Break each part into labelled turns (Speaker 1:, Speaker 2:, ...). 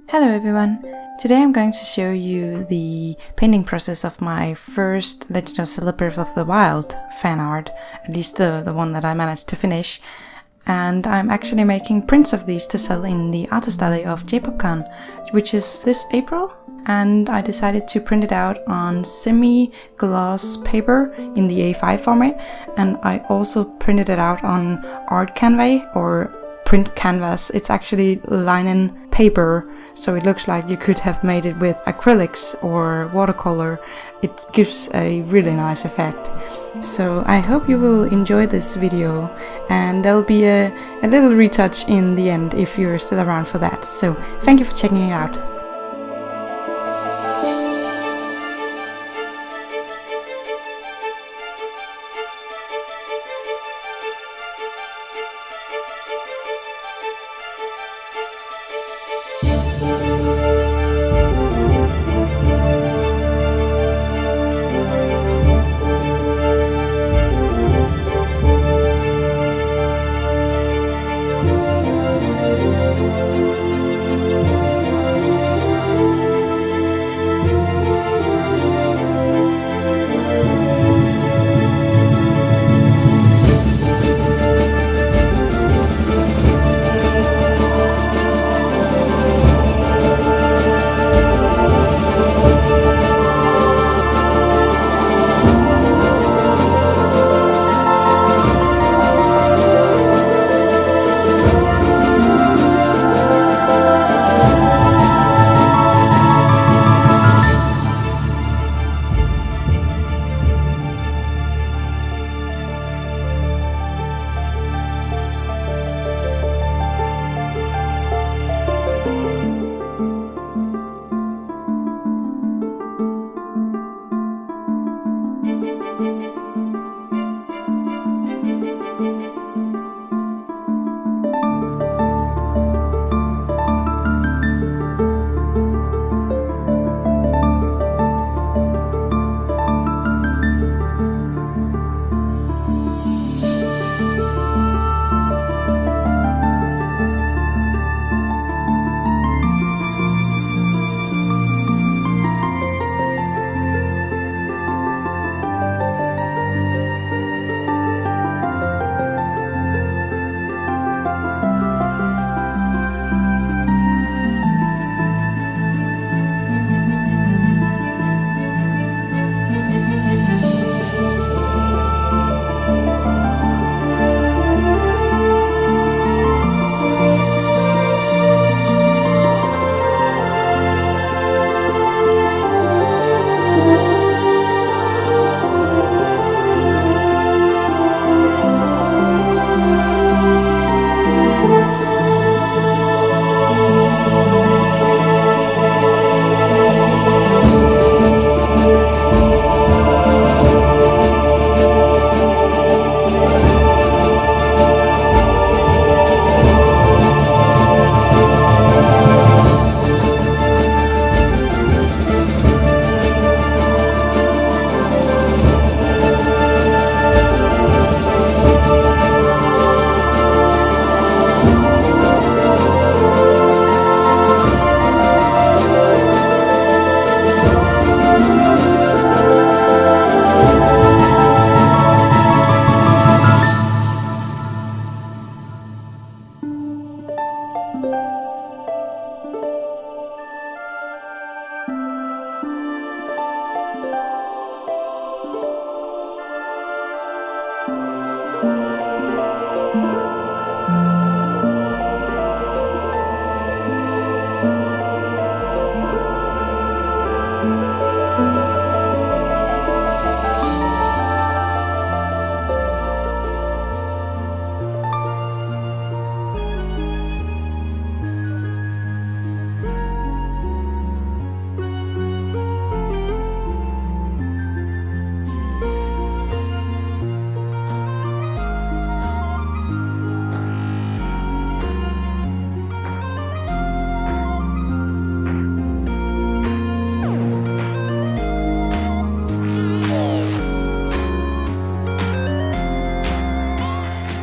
Speaker 1: Hello everyone! Today I'm going to show you the painting process of my first Legend of Zelda Breath of the Wild fan art, at least the one that I managed to finish. And I'm actually making prints of these to sell in the artist alley of JPopCon, which is this April. And I decided to print it out on semi-gloss paper in the A5 format, and I also printed it out on art canvas or print canvas. It's actually linen paper, so it looks like you could have made it with acrylics or watercolor. It gives a really nice effect. So I hope you will enjoy this video, and there'll be a little retouch in the end if you're still around for that. So thank you for checking it out.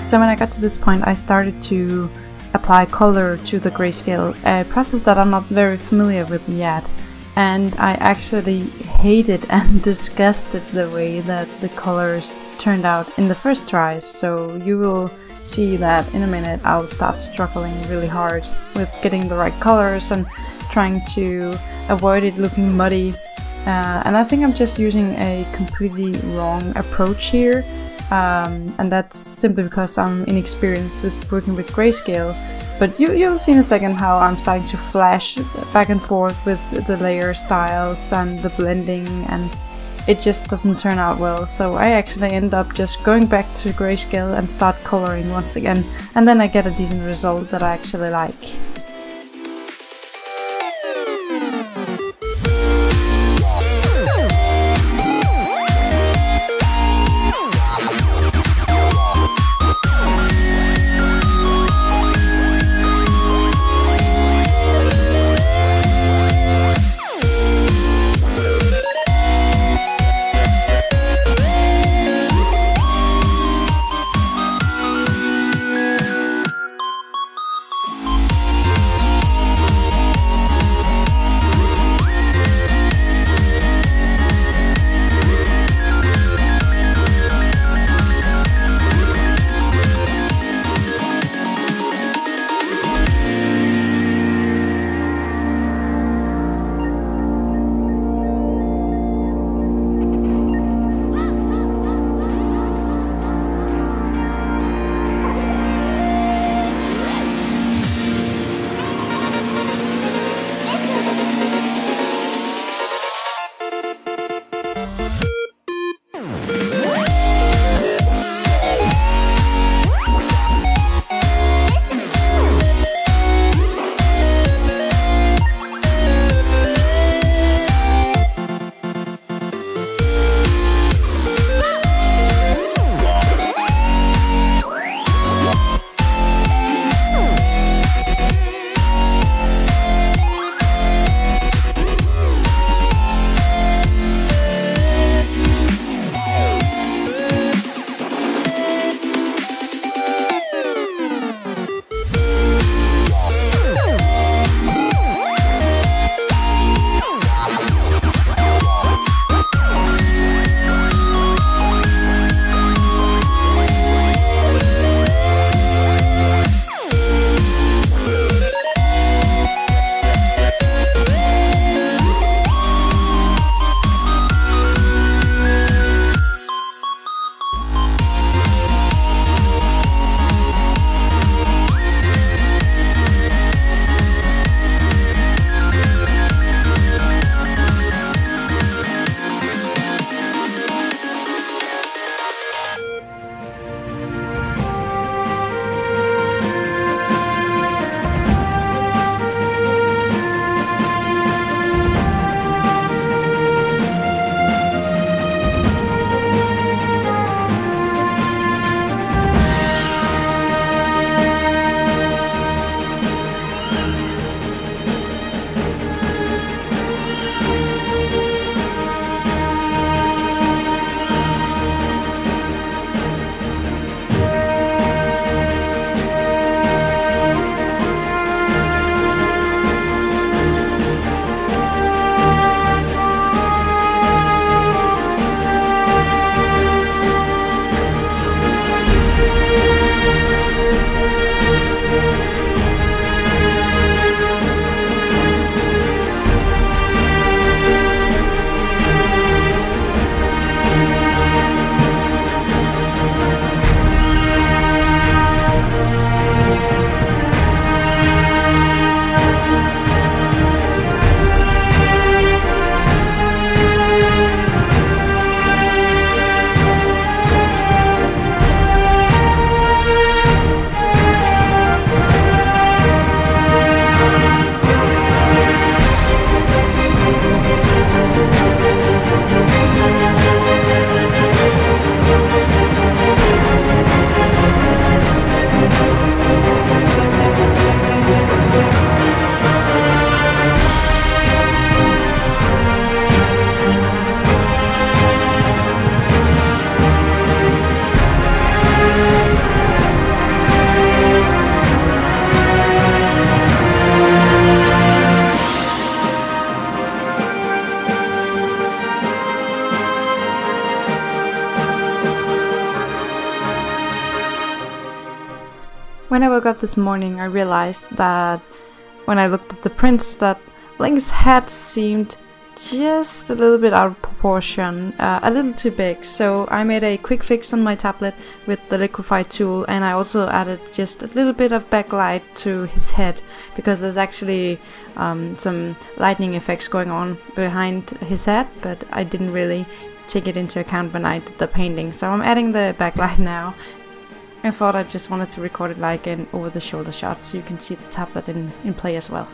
Speaker 1: So when I got to this point, I started to apply color to the grayscale, a process that I'm not very familiar with yet. And I actually hated and disgusted the way that the colors turned out in the first tries, so you will see that in a minute I'll start struggling really hard with getting the right colors and trying to avoid it looking muddy. And I think I'm just using a completely wrong approach here, and that's simply because I'm inexperienced with working with grayscale. But you'll see in a second how I'm starting to flash back and forth with the layer styles and the blending, and it just doesn't turn out well. So I actually end up just going back to grayscale and start coloring once again, and then I get a decent result that I actually like. When I woke up this morning, I realized that when I looked at the prints that Link's head seemed just a little bit out of proportion, a little too big. So I made a quick fix on my tablet with the liquify tool, and I also added just a little bit of backlight to his head, because there's actually some lightning effects going on behind his head, but I didn't really take it into account when I did the painting. So I'm adding the backlight now. I thought I just wanted to record it like an over the shoulder shot so you can see the tablet in play as well.